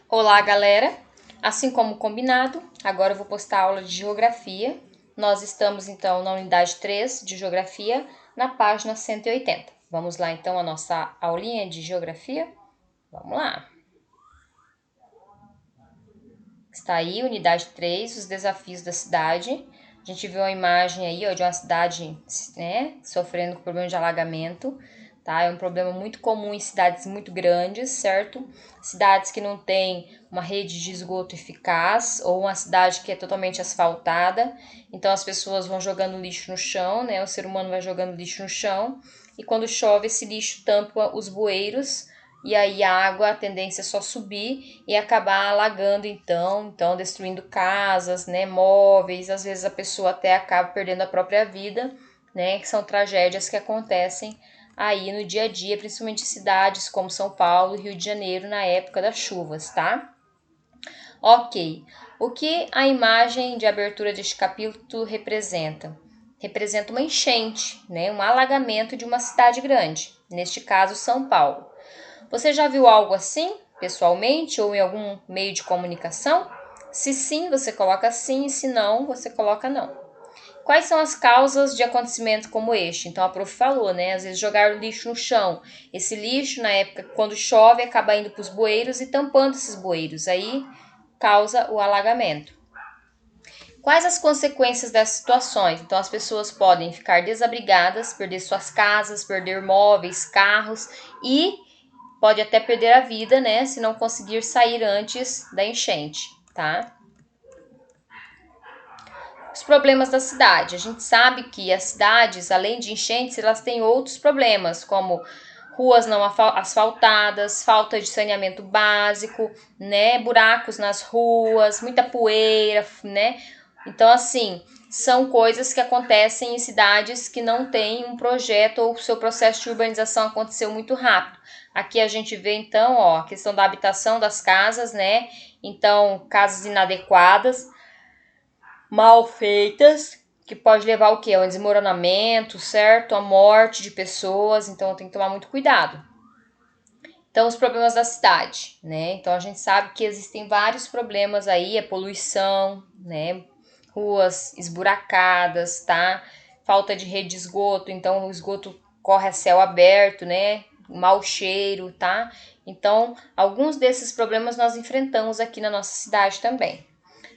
Olá, galera! Assim como combinado, agora eu vou postar a aula de Geografia. Nós estamos, então, na unidade 3 de Geografia, na página 180. Vamos lá, então, a nossa aulinha de Geografia? Vamos lá! Está aí, unidade 3, os desafios da cidade. A gente viu uma imagem aí, ó, de uma cidade, né, sofrendo com problema de alagamento. Tá? É um problema muito comum em cidades muito grandes, certo? Cidades que não têm uma rede de esgoto eficaz ou uma cidade que é totalmente asfaltada. Então as pessoas vão jogando lixo no chão, né? O ser humano vai jogando lixo no chão e quando chove esse lixo tampa os bueiros e aí a água, a tendência é só subir e acabar alagando então destruindo casas, né, móveis, às vezes a pessoa até acaba perdendo a própria vida, né, que são tragédias que acontecem aí no dia a dia, principalmente em cidades como São Paulo e Rio de Janeiro na época das chuvas, tá? Ok, o que a imagem de abertura deste capítulo representa? Representa uma enchente, né, um alagamento de uma cidade grande, neste caso São Paulo. Você já viu algo assim, pessoalmente ou em algum meio de comunicação? Se sim, você coloca sim, e se não, você coloca não. Quais são as causas de acontecimento como este? Então a prof falou, né? Às vezes jogar o lixo no chão. Esse lixo, na época, quando chove, acaba indo para os bueiros e tampando esses bueiros. Aí causa o alagamento. Quais as consequências dessas situações? Então as pessoas podem ficar desabrigadas, perder suas casas, perder móveis, carros e pode até perder a vida, né, se não conseguir sair antes da enchente, tá? Os problemas da cidade. A gente sabe que as cidades, além de enchentes, elas têm outros problemas, como ruas não asfaltadas, falta de saneamento básico, né, buracos nas ruas, muita poeira, né? Então, assim, são coisas que acontecem em cidades que não têm um projeto ou o seu processo de urbanização aconteceu muito rápido. Aqui a gente vê, então, ó, a questão da habitação das casas, né? Então, casas inadequadas, mal feitas, que pode levar o quê? Ao desmoronamento, certo? A morte de pessoas, então tem que tomar muito cuidado. Então, os problemas da cidade, né? Então, a gente sabe que existem vários problemas aí, a poluição, né? Ruas esburacadas, tá? Falta de rede de esgoto, então o esgoto corre a céu aberto, né? Mau cheiro, tá? Então, alguns desses problemas nós enfrentamos aqui na nossa cidade também.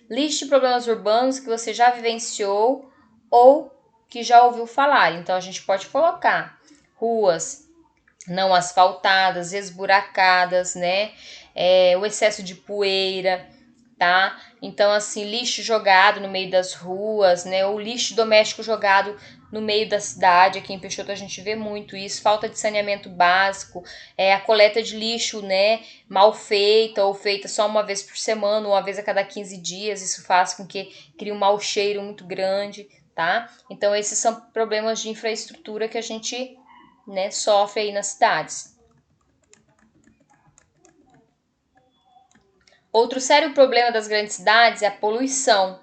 Liste problemas urbanos que você já vivenciou ou que já ouviu falar. Então, a gente pode colocar ruas não asfaltadas, esburacadas, né? O excesso de poeira, tá? Então, assim, lixo jogado no meio das ruas, né? Ou lixo doméstico jogado no meio da cidade. Aqui em Peixoto a gente vê muito isso. Falta de saneamento básico, a coleta de lixo, né? Mal feita ou feita só uma vez por semana, uma vez a cada 15 dias. Isso faz com que crie um mau cheiro muito grande, tá? Então, esses são problemas de infraestrutura que a gente, né, sofre aí nas cidades. Outro sério problema das grandes cidades é a poluição,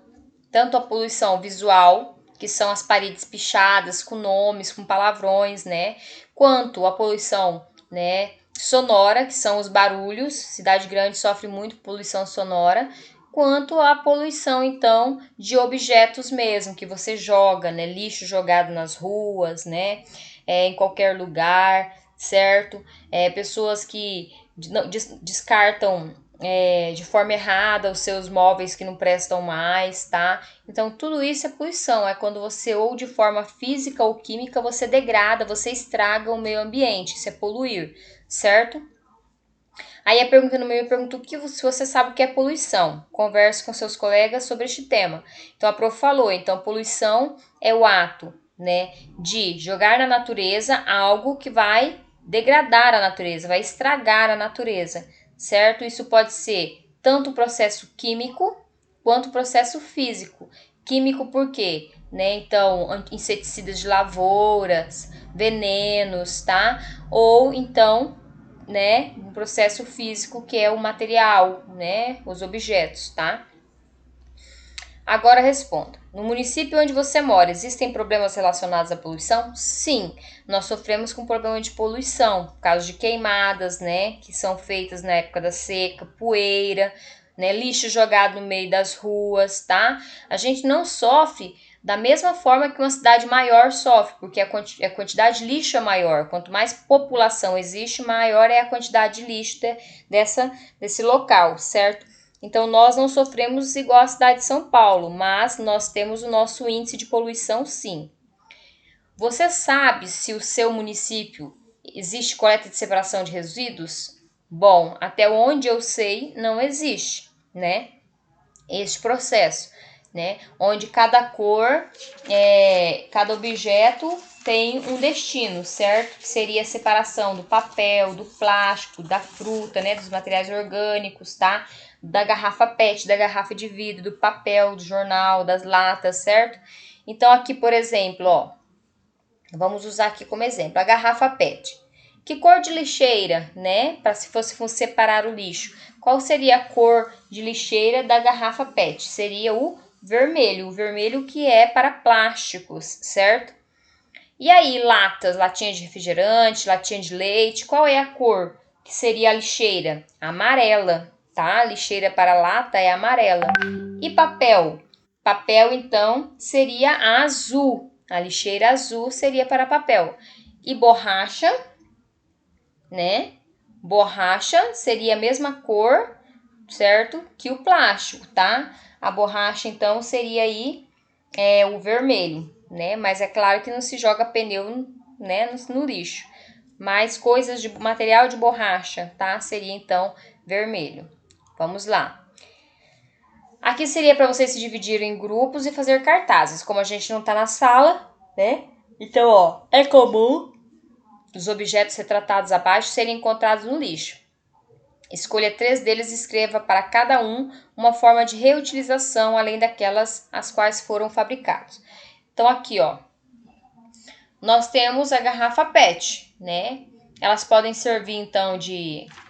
tanto a poluição visual, que são as paredes pichadas com nomes, com palavrões, né, quanto a poluição, né, sonora, que são os barulhos. Cidade grande sofre muito poluição sonora, quanto a poluição então de objetos mesmo que você joga, né, lixo jogado nas ruas, né, em qualquer lugar, certo? Pessoas que descartam de forma errada os seus móveis que não prestam mais, tá? Então, tudo isso é poluição, é quando você ou de forma física ou química você degrada, você estraga o meio ambiente, isso é poluir, certo? Aí a pergunta no meio pergunta se você sabe o que é poluição. Converse com seus colegas sobre este tema. Então a prof falou, então poluição é o ato, né, de jogar na natureza algo que vai degradar a natureza, vai estragar a natureza, certo? Isso pode ser tanto o processo químico quanto o processo físico. Químico por quê? Né? Então, inseticidas de lavouras, venenos, tá? Ou então, né, um processo físico que é o material, né, os objetos, tá? Agora responda. No município onde você mora, existem problemas relacionados à poluição? Sim, nós sofremos com problema de poluição, por causa de queimadas, né, que são feitas na época da seca, poeira, né, lixo jogado no meio das ruas, tá? A gente não sofre da mesma forma que uma cidade maior sofre, porque a quantidade de lixo é maior. Quanto mais população existe, maior é a quantidade de lixo desse local, certo? Então, nós não sofremos igual a cidade de São Paulo, mas nós temos o nosso índice de poluição, sim. Você sabe se o seu município existe coleta de separação de resíduos? Bom, até onde eu sei, não existe, né? Este processo, né? Onde cada cor, cada objeto tem um destino, certo? Que seria a separação do papel, do plástico, da fruta, né? Dos materiais orgânicos, tá? Da garrafa PET, da garrafa de vidro, do papel, do jornal, das latas, certo? Então aqui, por exemplo, ó, vamos usar aqui como exemplo a garrafa PET. Que cor de lixeira, né? Para se fosse separar o lixo. Qual seria a cor de lixeira da garrafa PET? Seria o vermelho que é para plásticos, certo? E aí, latinha de refrigerante, latinha de leite, qual é a cor que seria a lixeira? Amarela, tá? A lixeira para lata é amarela. E papel? Papel, então, seria azul. A lixeira azul seria para papel. E borracha, né? Borracha seria a mesma cor, certo? Que o plástico, tá? A borracha, então, seria aí o vermelho, né? Mas é claro que não se joga pneu, né, no lixo. Mas coisas de material de borracha, tá? Seria, então, vermelho. Vamos lá. Aqui seria para vocês se dividirem em grupos e fazer cartazes. Como a gente não tá na sala, né? Então, ó, é comum os objetos retratados abaixo serem encontrados no lixo. Escolha 3 deles e escreva para cada um uma forma de reutilização, além daquelas as quais foram fabricados. Então, aqui, ó, nós temos a garrafa PET, né? Elas podem servir, então,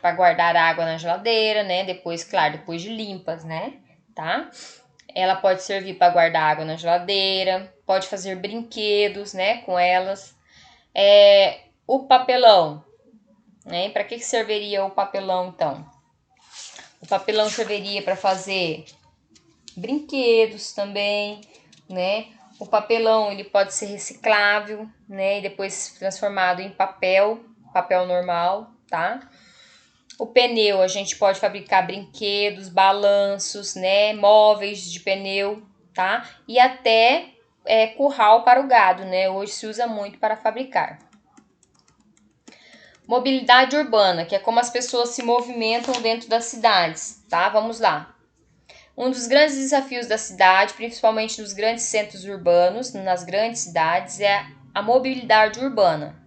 para guardar água na geladeira, né? Depois, claro, depois de limpas, né? Tá? Ela pode servir para guardar água na geladeira, pode fazer brinquedos, né? Com elas. O papelão, né? Para que serviria o papelão, então? O papelão serviria para fazer brinquedos também, né? O papelão ele pode ser reciclável, né? E depois transformado em papel normal, tá? O pneu a gente pode fabricar brinquedos, balanços, né? Móveis de pneu, tá? E até curral para o gado, né? Hoje se usa muito para fabricar. Mobilidade urbana, que é como as pessoas se movimentam dentro das cidades, tá? Vamos lá. Um dos grandes desafios da cidade, principalmente nos grandes centros urbanos, nas grandes cidades, é a mobilidade urbana.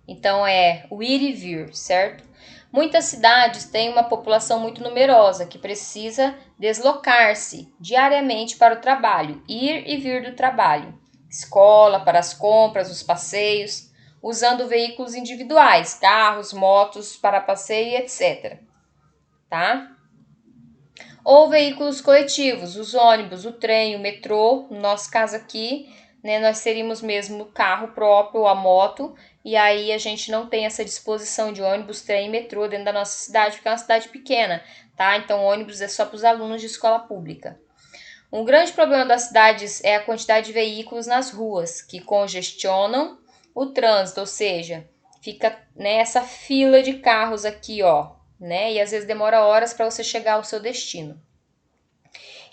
Então, é o ir e vir, certo? Muitas cidades têm uma população muito numerosa que precisa deslocar-se diariamente para o trabalho, ir e vir do trabalho, escola, para as compras, os passeios, usando veículos individuais, carros, motos para passeio, etc. Tá? Ou veículos coletivos, os ônibus, o trem, o metrô. No nosso caso aqui, né, nós teríamos mesmo o carro próprio, a moto, e aí a gente não tem essa disposição de ônibus, trem e metrô dentro da nossa cidade, porque é uma cidade pequena, tá? Então, ônibus é só para os alunos de escola pública. Um grande problema das cidades é a quantidade de veículos nas ruas, que congestionam o trânsito, ou seja, fica, né, essa fila de carros aqui, ó, né? E às vezes demora horas para você chegar ao seu destino.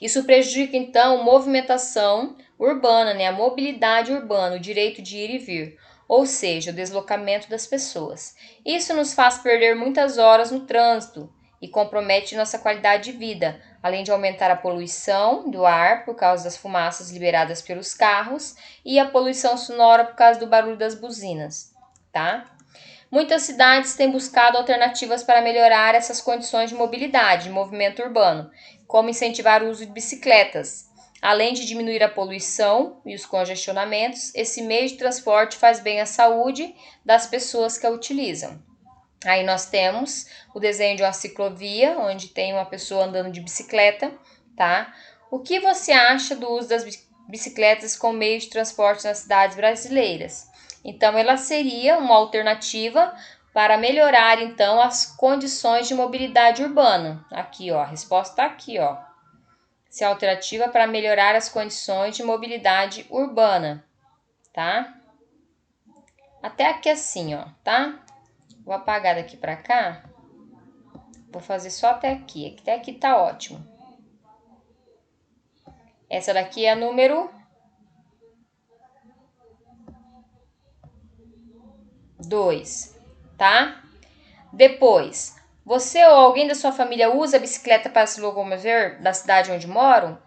Isso prejudica, então, a movimentação urbana, né? A mobilidade urbana, o direito de ir e vir, ou seja, o deslocamento das pessoas. Isso nos faz perder muitas horas no trânsito e compromete nossa qualidade de vida, além de aumentar a poluição do ar por causa das fumaças liberadas pelos carros e a poluição sonora por causa do barulho das buzinas, tá? Muitas cidades têm buscado alternativas para melhorar essas condições de mobilidade, de movimento urbano, como incentivar o uso de bicicletas. Além de diminuir a poluição e os congestionamentos, esse meio de transporte faz bem à saúde das pessoas que a utilizam. Aí nós temos o desenho de uma ciclovia, onde tem uma pessoa andando de bicicleta, tá? O que você acha do uso das bicicletas como meio de transporte nas cidades brasileiras? Então, ela seria uma alternativa para melhorar, então, as condições de mobilidade urbana. Aqui, ó, a resposta está aqui, ó. Se a alternativa para melhorar as condições de mobilidade urbana, tá? Até aqui assim, ó, tá? Vou apagar daqui para cá. Vou fazer só até aqui. Até aqui tá ótimo. Essa daqui é a número 2, tá? Depois, você ou alguém da sua família usa a bicicleta para se locomover da cidade onde moram?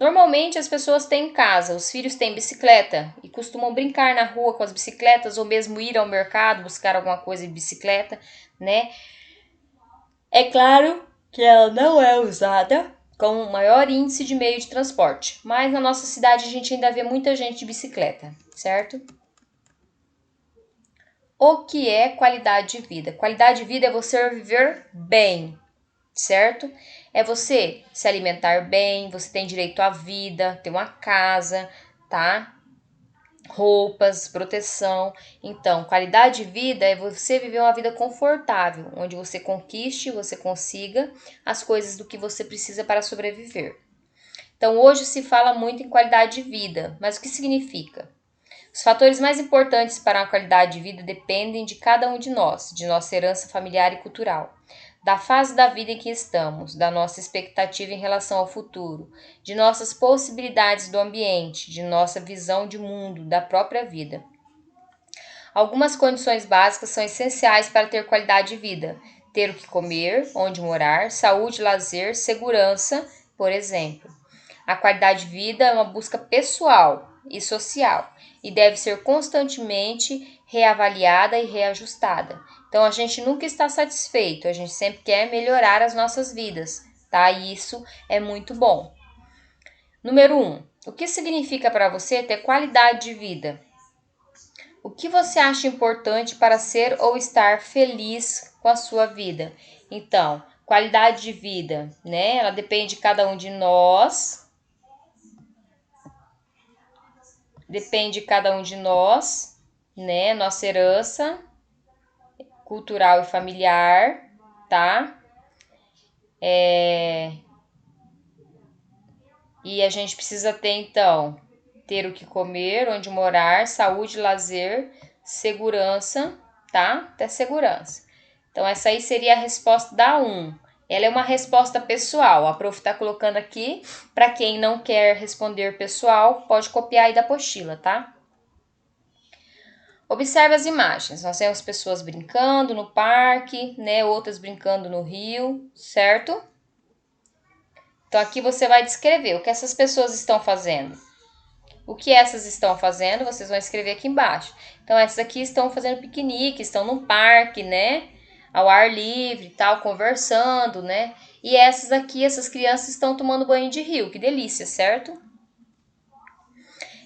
Normalmente as pessoas têm em casa, os filhos têm bicicleta e costumam brincar na rua com as bicicletas ou mesmo ir ao mercado buscar alguma coisa de bicicleta, né? É claro que ela não é usada com o maior índice de meio de transporte, mas na nossa cidade a gente ainda vê muita gente de bicicleta, certo? O que é qualidade de vida? Qualidade de vida é você viver bem, certo? É você se alimentar bem, você tem direito à vida, ter uma casa, tá? Roupas, proteção. Então, qualidade de vida é você viver uma vida confortável, onde você conquiste, você consiga as coisas do que você precisa para sobreviver. Então, hoje se fala muito em qualidade de vida, mas o que significa? Os fatores mais importantes para a qualidade de vida dependem de cada um de nós, de nossa herança familiar e cultural, da fase da vida em que estamos, da nossa expectativa em relação ao futuro, de nossas possibilidades do ambiente, de nossa visão de mundo, da própria vida. Algumas condições básicas são essenciais para ter qualidade de vida: ter o que comer, onde morar, saúde, lazer, segurança, por exemplo. A qualidade de vida é uma busca pessoal e social e deve ser constantemente reavaliada e reajustada. Então a gente nunca está satisfeito, a gente sempre quer melhorar as nossas vidas, tá? E isso é muito bom. Número 1. O que significa para você ter qualidade de vida? O que você acha importante para ser ou estar feliz com a sua vida? Então, qualidade de vida, né? Ela depende de cada um de nós. Depende de cada um de nós, né? Nossa herança cultural e familiar, tá? E a gente precisa ter, então, ter o que comer, onde morar, saúde, lazer, segurança, tá? Até segurança. Então, essa aí seria a resposta da 1. Ela é uma resposta pessoal. A prof está colocando aqui. Para quem não quer responder pessoal, pode copiar aí da apostila, tá? Observe as imagens. Nós temos pessoas brincando no parque, né? Outras brincando no rio, certo? Então, aqui você vai descrever o que essas pessoas estão fazendo. O que essas estão fazendo, vocês vão escrever aqui embaixo. Então, essas aqui estão fazendo piquenique, estão num parque, né? Ao ar livre e tal, conversando, né? E essas aqui, essas crianças estão tomando banho de rio. Que delícia, certo?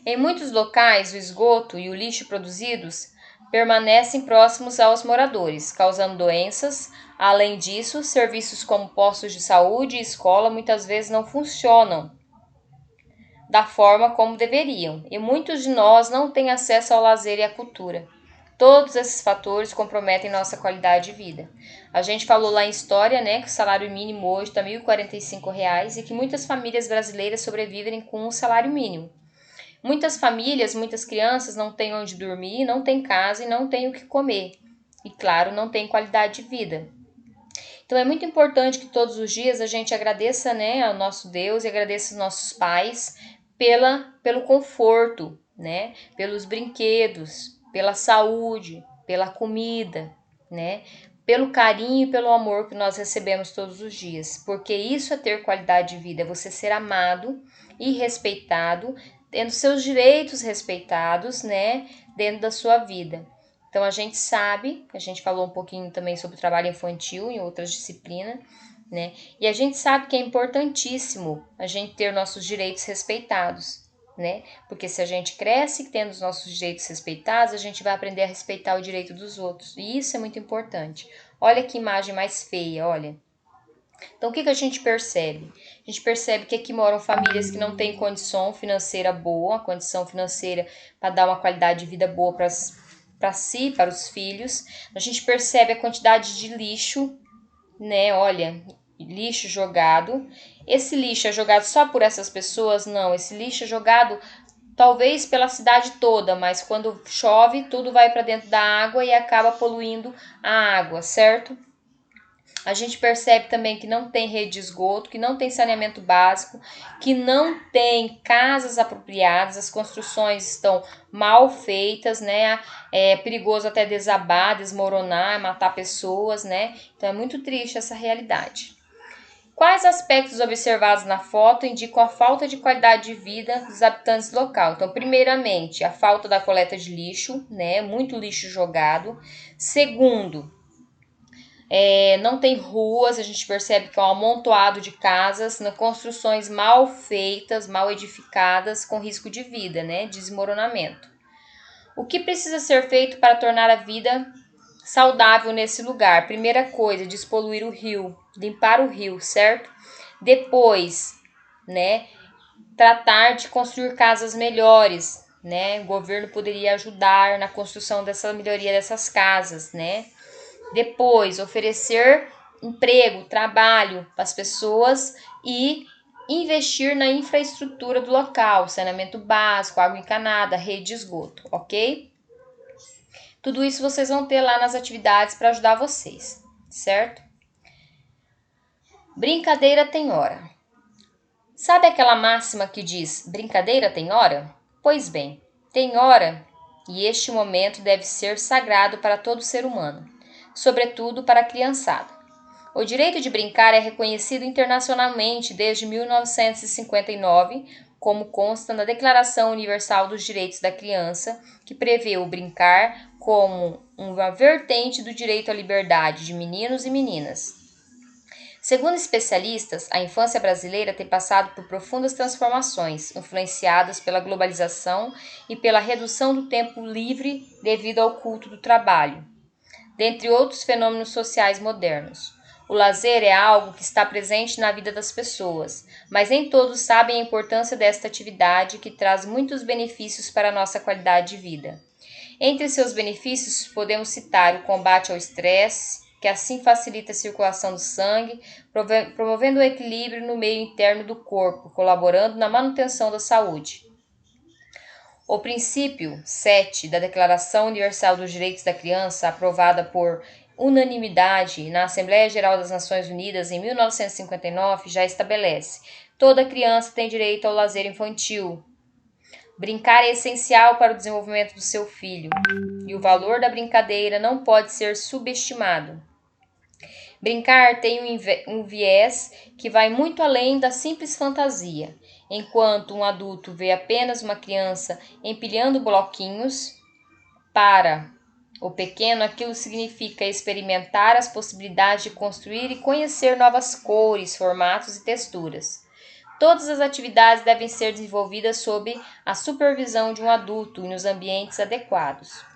Em muitos locais, o esgoto e o lixo produzidos permanecem próximos aos moradores, causando doenças. Além disso, serviços como postos de saúde e escola muitas vezes não funcionam da forma como deveriam, e muitos de nós não têm acesso ao lazer e à cultura. Todos esses fatores comprometem nossa qualidade de vida. A gente falou lá em história, né, que o salário mínimo hoje está R$ 1.045 e que muitas famílias brasileiras sobrevivem com um salário mínimo. Muitas famílias, muitas crianças não têm onde dormir, não têm casa e não têm o que comer. E claro, não têm qualidade de vida. Então é muito importante que todos os dias a gente agradeça, né, ao nosso Deus e agradeça aos nossos pais pelo conforto, né, pelos brinquedos, pela saúde, pela comida, né, pelo carinho e pelo amor que nós recebemos todos os dias, porque isso é ter qualidade de vida, é você ser amado e respeitado, tendo seus direitos respeitados, né, dentro da sua vida. Então a gente sabe, a gente falou um pouquinho também sobre o trabalho infantil em outras disciplinas, né? E a gente sabe que é importantíssimo a gente ter nossos direitos respeitados, né? Porque se a gente cresce tendo os nossos direitos respeitados, a gente vai aprender a respeitar o direito dos outros. E isso é muito importante. Olha que imagem mais feia, olha. Então, o que a gente percebe? A gente percebe que aqui moram famílias que não têm condição financeira boa, condição financeira para dar uma qualidade de vida boa para si, para os filhos. A gente percebe a quantidade de lixo, né? Olha, lixo jogado. Esse lixo é jogado só por essas pessoas? Não, esse lixo é jogado talvez pela cidade toda, mas quando chove, tudo vai para dentro da água e acaba poluindo a água, certo? A gente percebe também que não tem rede de esgoto, que não tem saneamento básico, que não tem casas apropriadas, as construções estão mal feitas, né? É perigoso até desabar, desmoronar, matar pessoas, né? Então é muito triste essa realidade. Quais aspectos observados na foto indicam a falta de qualidade de vida dos habitantes do local? Então, primeiramente, a falta da coleta de lixo, né? Muito lixo jogado. Segundo, não tem ruas, a gente percebe que é um amontoado de casas, construções mal feitas, mal edificadas, com risco de vida, né? Desmoronamento. O que precisa ser feito para tornar a vida saudável nesse lugar? Primeira coisa, despoluir o rio, limpar o rio, certo? Depois, né, tratar de construir casas melhores, né? O governo poderia ajudar na construção dessa melhoria dessas casas, né? Depois, oferecer emprego, trabalho para as pessoas e investir na infraestrutura do local, saneamento básico, água encanada, rede de esgoto, ok? Tudo isso vocês vão ter lá nas atividades para ajudar vocês, certo? Brincadeira tem hora. Sabe aquela máxima que diz brincadeira tem hora? Pois bem, tem hora e este momento deve ser sagrado para todo ser humano, sobretudo para a criançada. O direito de brincar é reconhecido internacionalmente desde 1959, como consta na Declaração Universal dos Direitos da Criança, que prevê o brincar como uma vertente do direito à liberdade de meninos e meninas. Segundo especialistas, a infância brasileira tem passado por profundas transformações, influenciadas pela globalização e pela redução do tempo livre devido ao culto do trabalho, dentre outros fenômenos sociais modernos. O lazer é algo que está presente na vida das pessoas, mas nem todos sabem a importância desta atividade que traz muitos benefícios para a nossa qualidade de vida. Entre seus benefícios, podemos citar o combate ao estresse, que assim facilita a circulação do sangue, promovendo o equilíbrio no meio interno do corpo, colaborando na manutenção da saúde. O princípio 7 da Declaração Universal dos Direitos da Criança, aprovada por unanimidade na Assembleia Geral das Nações Unidas em 1959, já estabelece: toda criança tem direito ao lazer infantil. Brincar é essencial para o desenvolvimento do seu filho, e o valor da brincadeira não pode ser subestimado. Brincar tem um viés que vai muito além da simples fantasia. Enquanto um adulto vê apenas uma criança empilhando bloquinhos, para o pequeno aquilo significa experimentar as possibilidades de construir e conhecer novas cores, formatos e texturas. Todas as atividades devem ser desenvolvidas sob a supervisão de um adulto e nos ambientes adequados.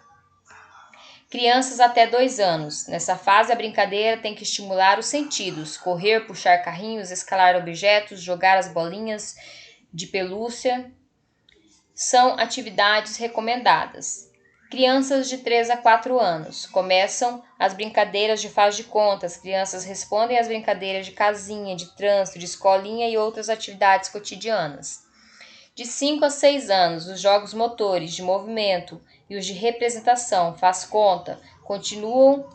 Crianças até 2 anos. Nessa fase, a brincadeira tem que estimular os sentidos: correr, puxar carrinhos, escalar objetos, jogar as bolinhas de pelúcia. São atividades recomendadas. Crianças de 3 a 4 anos. Começam as brincadeiras de faz de conta. As crianças respondem às brincadeiras de casinha, de trânsito, de escolinha e outras atividades cotidianas. De 5 a 6 anos, os jogos motores, de movimento e os de representação, faz de conta, continuam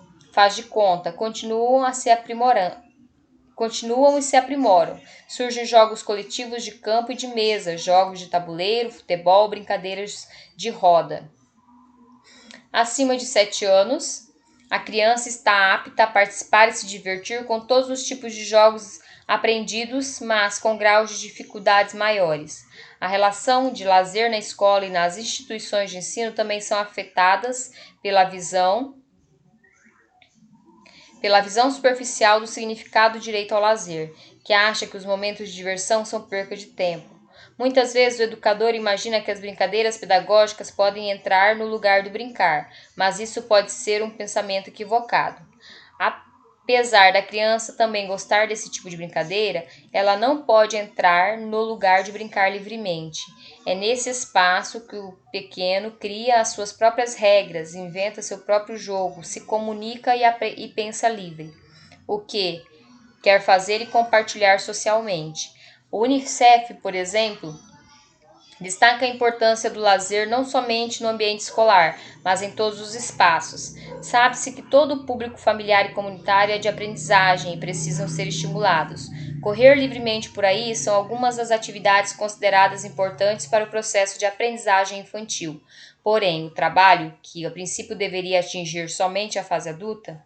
e se aprimoram. Surgem jogos coletivos de campo e de mesa, jogos de tabuleiro, futebol, brincadeiras de roda. Acima de 7 anos, a criança está apta a participar e se divertir com todos os tipos de jogos aprendidos, mas com graus de dificuldades maiores. A relação de lazer na escola e nas instituições de ensino também são afetadas pela visão superficial do significado do direito ao lazer, que acha que os momentos de diversão são perca de tempo. Muitas vezes o educador imagina que as brincadeiras pedagógicas podem entrar no lugar do brincar, mas isso pode ser um pensamento equivocado. Apesar da criança também gostar desse tipo de brincadeira, ela não pode entrar no lugar de brincar livremente. É nesse espaço que o pequeno cria as suas próprias regras, inventa seu próprio jogo, se comunica e pensa livre. O que quer fazer e compartilhar socialmente. O Unicef, por exemplo, destaca a importância do lazer não somente no ambiente escolar, mas em todos os espaços. Sabe-se que todo o público familiar e comunitário é de aprendizagem e precisam ser estimulados. Correr livremente por aí são algumas das atividades consideradas importantes para o processo de aprendizagem infantil. Porém, o trabalho, que a princípio deveria atingir somente a fase adulta,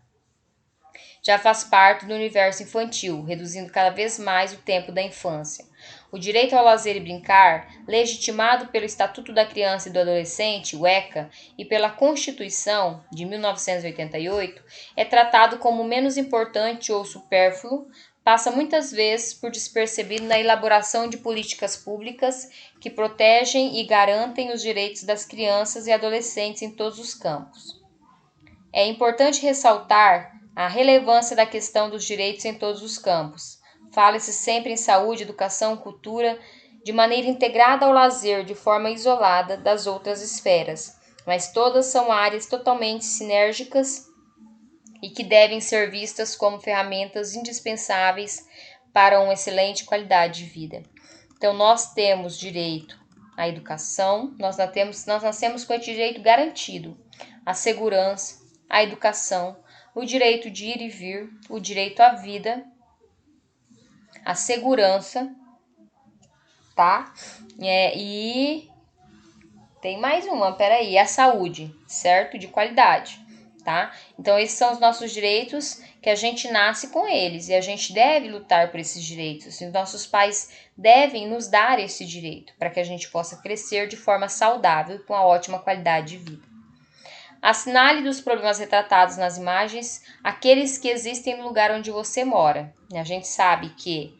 já faz parte do universo infantil, reduzindo cada vez mais o tempo da infância. O direito ao lazer e brincar, legitimado pelo Estatuto da Criança e do Adolescente, o ECA, e pela Constituição de 1988, é tratado como menos importante ou supérfluo, passa muitas vezes por despercebido na elaboração de políticas públicas que protegem e garantem os direitos das crianças e adolescentes em todos os campos. É importante ressaltar a relevância da questão dos direitos em todos os campos. Fala-se sempre em saúde, educação, cultura, de maneira integrada ao lazer, de forma isolada das outras esferas, mas todas são áreas totalmente sinérgicas e que devem ser vistas como ferramentas indispensáveis para uma excelente qualidade de vida. Então, nós temos direito à educação, nós nascemos com esse direito garantido, à segurança, à educação, o direito de ir e vir, o direito à vida, à segurança, tá? E tem mais uma, peraí, a saúde, certo? De qualidade, tá? Então, esses são os nossos direitos que a gente nasce com eles e a gente deve lutar por esses direitos. E nossos pais devem nos dar esse direito para que a gente possa crescer de forma saudável e com uma ótima qualidade de vida. Assinale dos problemas retratados nas imagens aqueles que existem no lugar onde você mora. A gente sabe que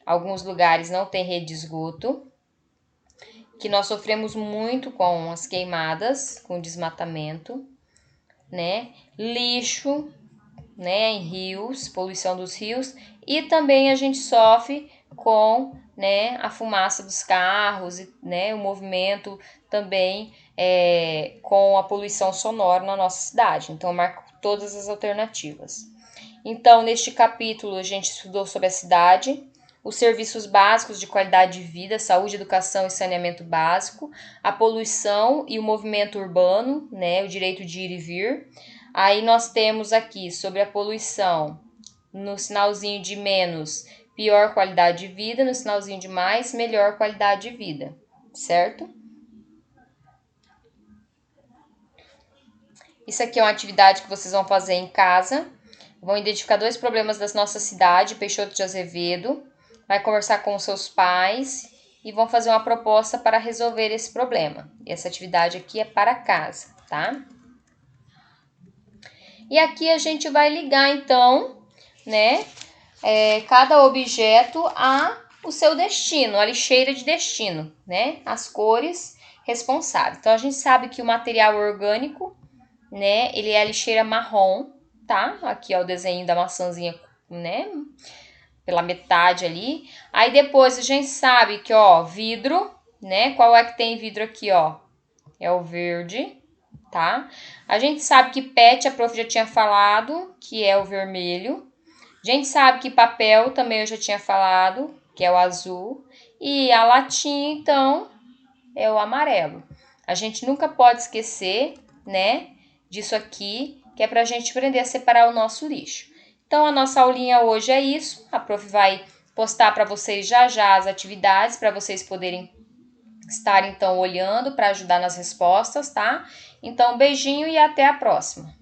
alguns lugares não têm rede de esgoto, que nós sofremos muito com as queimadas, com o desmatamento, né? Lixo, né, em rios, poluição dos rios, e também a gente sofre com, né, a fumaça dos carros, né, o movimento também com a poluição sonora na nossa cidade. Então, eu marco todas as alternativas. Então, neste capítulo, a gente estudou sobre a cidade, os serviços básicos de qualidade de vida, saúde, educação e saneamento básico, a poluição e o movimento urbano, né, o direito de ir e vir. Aí nós temos aqui sobre a poluição, no sinalzinho de menos, pior qualidade de vida, no sinalzinho de mais, melhor qualidade de vida, certo? Isso aqui é uma atividade que vocês vão fazer em casa. Vão identificar 2 problemas da nossa cidade, Peixoto de Azevedo. Vai conversar com os seus pais e vão fazer uma proposta para resolver esse problema. Essa atividade aqui é para casa, tá? E aqui a gente vai ligar, então, né, cada objeto o seu destino, a lixeira de destino, né, as cores responsáveis. Então, a gente sabe que o material orgânico, né, ele é a lixeira marrom, tá? Aqui é o desenho da maçãzinha, né, pela metade ali. Aí depois a gente sabe que, ó, vidro, né, qual é que tem vidro aqui, ó? É o verde, tá? A gente sabe que PET, a prof já tinha falado, que é o vermelho. A gente sabe que papel também eu já tinha falado, que é o azul. E a latinha, então, é o amarelo. A gente nunca pode esquecer, né, disso aqui, que é pra gente aprender a separar o nosso lixo. Então, a nossa aulinha hoje é isso. A prof vai postar para vocês já as atividades, para vocês poderem estar, então, olhando para ajudar nas respostas, tá? Então, beijinho e até a próxima.